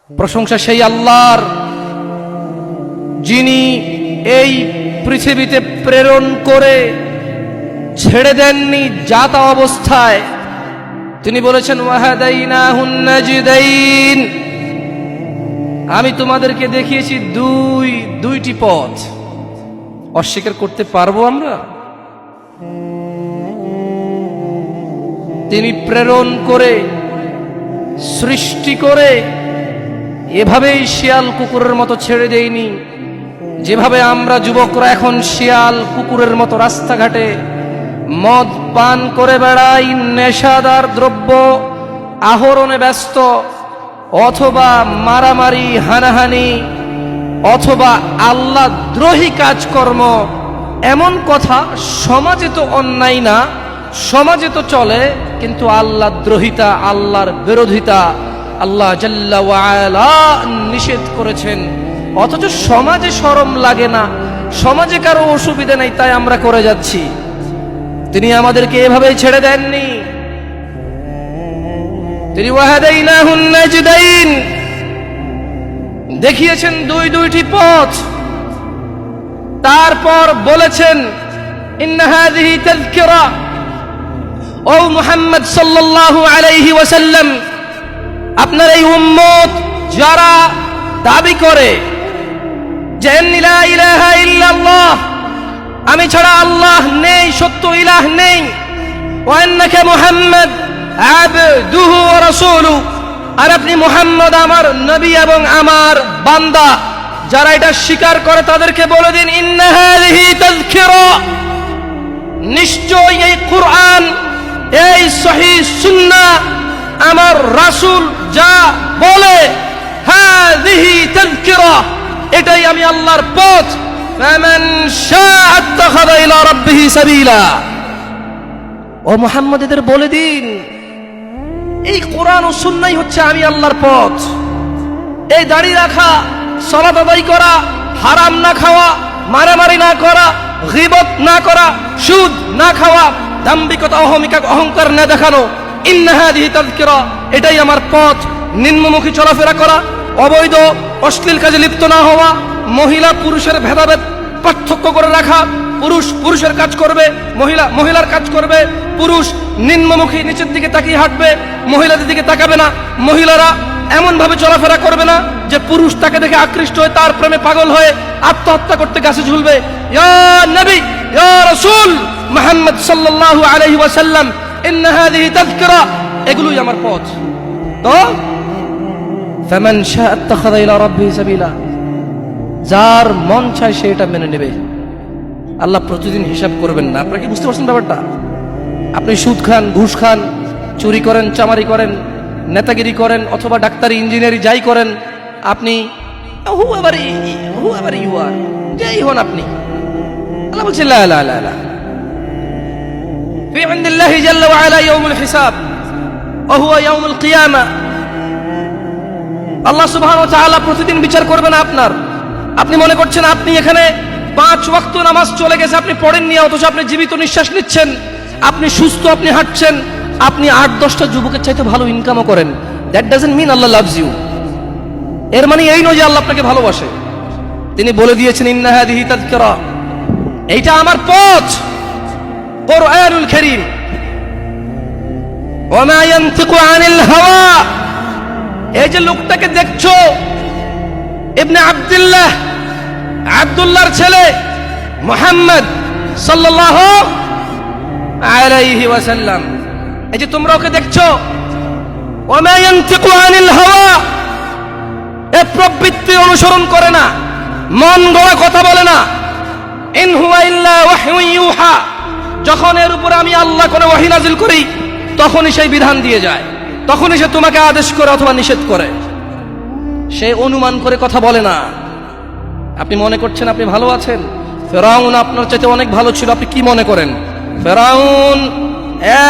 প্রশংসা সেই আল্লাহর যিনি এই পৃথিবীতে প্রেরণ করে ছেড়ে দেননি জাতা অবস্থায়। তিনি বলেছেন ওয়াহাদাইনাহুন নাজদাইন, আমি তোমাদেরকে দেখিয়েছি দুইটি পথ। অস্বীকার করতে পারবো আমরা? তিনি প্রেরণ করে সৃষ্টি করে এভাবেই শিয়াল কুকুরের মতো ছেড়ে দেয়নি, যেভাবে আমরা যুবকরা এখন শিয়াল কুকুরের মতো রাস্তাঘাটে মদ পান করে বেড়াই, নেশাদার দ্রব্য আহরণে ব্যস্ত, অথবা মারামারি হানাহানি, অথবা আল্লাহ দ্রোহী কাজকর্ম। এমন কথা সমাজে তো অন্যায় না, সমাজে তো চলে, কিন্তু আল্লাহ দ্রোহিতা, আল্লাহর বিরোধিতা আল্লাহ জাল্লা ওয়া আলা নিষেধ করেছেন। অথচ সমাজে শরম লাগে না, সমাজে কারো অসুবিধা নেই, তাই আমরা করে যাচ্ছি। তিনি আমাদেরকে এভাবেই ছেড়ে দেননি। তিনি ওয়াহাদাইনাহুন নাজদাইন দেখিয়েছেন দুইটি পথ। তারপর বলেছেন ইন্না হাযিহি তাযকিরা, ও মুহাম্মদ সাল্লাল্লাহু আলাইহি ওয়াসাল্লাম, আপনার এই উম্মত যারা দাবি করে যে লা ইলাহা ইল্লাল্লাহ, আমি ছাড়া আল্লাহ নেই, সত্য ইলাহ নেই, ওয়া আন্নাকা মুহাম্মদ আবদুহু ওয়া রাসূলুহু, আর আপনি মুহাম্মদ আমার নবী এবং আমার বান্দা, যারা এটা স্বীকার করে তাদেরকে বলে দিন ইন্না হাযিহি তাযকিরা, নিশ্চয় এই কুরআন, এই সহিহ সুন্নাহ, আমার রাসূল যা বলে, হাযিহি তাযকিরা, এটাই আমি আল্লাহর পথ। ফামান শাআ আত্তাখাযা ইলা রাব্বিহি সাবিলা। ও মুহাম্মদ, এদের বলে দিন এই কোরআন ও সুন্নাহই হচ্ছে আমি আল্লাহর পথ। এই দাড়ি রাখা, সালাত আদায় করা, হারাম না খাওয়া, মারামারি না করা, গীবত না করা, সুদ না খাওয়া, দাম্ভিকতা অহংকার না দেখানো, ইন্না হাযিহি তাযকিরা, এটাই আমার পথ। নিম্নমুখী চলাফেরা করা, অবৈধ অশ্লীল কাজে লিপ্ত না হওয়া, মহিলা পুরুষের ভেদাভেদ পার্থক্য করে রাখা, পুরুষ পুরুষের কাজ করবে, মহিলা মহিলার কাজ করবে, পুরুষ নিম্নমুখী নিচের দিকে তাকিয়ে হাঁটবে, মহিলাদের দিকে তাকাবে না, মহিলারা এমন ভাবে চলাফেরা করবে না যে পুরুষ তাকে দেখে আকৃষ্ট হয়ে তার প্রেমে পাগল হয়ে আত্মহত্যা করতে গাছে ঝুলবে। ইয়া নবী, ইয়া রাসূল মুহাম্মদ সাল্লাল্লাহু আলাইহি ওয়াসাল্লাম, ইন্না হাযিহি তাযকিরা, এগুলোই আমার পথ। তো ফামান শাআ আত্তাখাযা ইলা রাব্বিহি সাবিলা, যার মন চায় সে এটা মেনে নেবে। আল্লাহ প্রতিদিন হিসাব করবেন না। আপনারা কি বুঝতে পারছেন ব্যাপারটা? আপনি সুদ খান, ঘুষ খান, চুরি করেন, চামারি করেন, নেতাগিরি করেন, অথবা ডাক্তারি, ইঞ্জিনিয়ারিং যাই করেন, আপনি whoever you are, যাই হন আপনি, আল্লাহ বলছেন লা লা লা লা ফি ইনদিল্লাহি জাল্লা ওয়া আলা ইয়াউমুল হিসাব ওয়া হুয়া ইয়াউমুল কিয়ামা। আল্লাহ সুবহানাহু ওয়া তাআলা প্রতিদিন বিচার করবেন আপনার। আপনি মনে করছেন আপনি এখানে 5 ওয়াক্ত নামাজ চলে গেছে, আপনি পড়েননি, অথচ আপনি জীবিত নিঃশ্বাস নিচ্ছেন, আপনি সুস্থ, আপনি হাঁটছেন, আপনি 8-10টা যুবকের চাইতে ভালো ইনকামও করেন। That doesn't mean Allah loves you. এর মানে এই নয় যে আল্লাহ আপনাকে ভালোবাসে। তিনি বলে দিয়েছেন ইন্না হাযিহি তাযকিরা, এইটা আমার পথ। কুরআনুল কারীম, ওয়া মা ইয়ানতিকু আনিল হাওয়া, এই যে লোকটাকে দেখছো, ইবনে আব্দুল্লাহ, আব্দুল্লাহর ছেলে মুহাম্মদ সাল্লাল্লাহু আলাইহি ওয়াসাল্লাম, এই যে তোমরা ওকে দেখছো, ওয়া মা ইয়ানতিকু আনিল হাওয়া, এ প্রবৃত্তি অনুসরণ করে না, মন গড়া কথা বলে না। ইন হুয়া ইল্লা ওয়াহয়ু ইউহা, যখন এর উপরে আমি আল্লাহ কোনো ওহী নাজিল করি তখনই সেই বিধান দিয়ে যায়, তখনই সে তোমাকে আদেশ করে অথবা নিষেধ করে। সে অনুমান করে কথা বলে না। আপনি মনে করছেন আপনি ভালো আছেন, ফেরাউন আপনার চাইতে অনেক ভালো ছিল। আপনি কি মনে করেন? ফেরাউন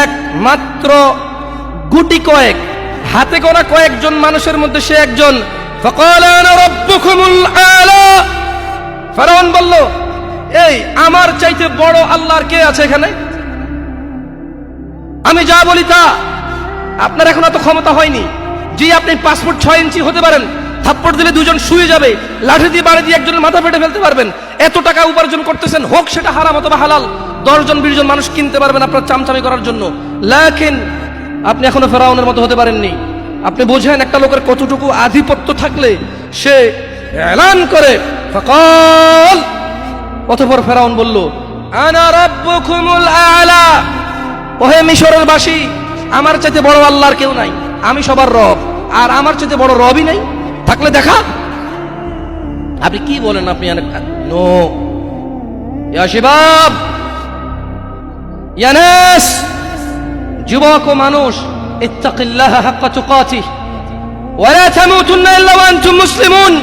একমাত্র গুটি কয়েক, হাতে গোনা কয়েকজন মানুষের মধ্যে সে একজন। ফাকালা আনা রাব্বুকুমুল আলা, ফেরাউন বলল, এই আমার চাইতে বড় আল্লাহর কে আছে এখানে? আমি যা বলি তা। আপনার এখন এত ক্ষমতা হয়নি। জি, আপনি 5 ফুট 6 ইঞ্চি হতে পারেন, থাপ্পড় দিলে দুজন শুয়ে যাবে, লাঠি দিয়ে বাড়ি দিয়ে একজনের মাথা ফেটে ফেলতে পারবেন। এত টাকা উপার্জন করতেছেন, হোক সেটা হারাম অথবা হালাল, 10 জন 20 জন মানুষ কিনতে পারবেন আপনার চামচামি করার জন্য। লাকিন আপনি এখনো ফেরাউনের মতো হতে পারেননি। আপনি বোঝেন একটা লোকের কতটুকু আধিপত্য থাকলে সে এলান করে ফাকাল, অতঃপর ফেরাউন বলল আনা রাব্বুকুমুল আ'লা, ওহে মিশরের বাসী, আমার চাইতে বড় আল্লাহর কেউ নাই, আমি সবার রব, আর আমার চাইতে বড় রবই নাই, থাকলে দেখা। আপনি কি বলেন? আপনি নো ইয়া শিবাব, ইয়া নাস, যুবক ও মানুষ, ইত্তাকিল্লাহা হাক্কা তুকাতিহ ওয়া লা তামুতুন্না ইল্লা ওয়া আনতুম মুসলিমুন।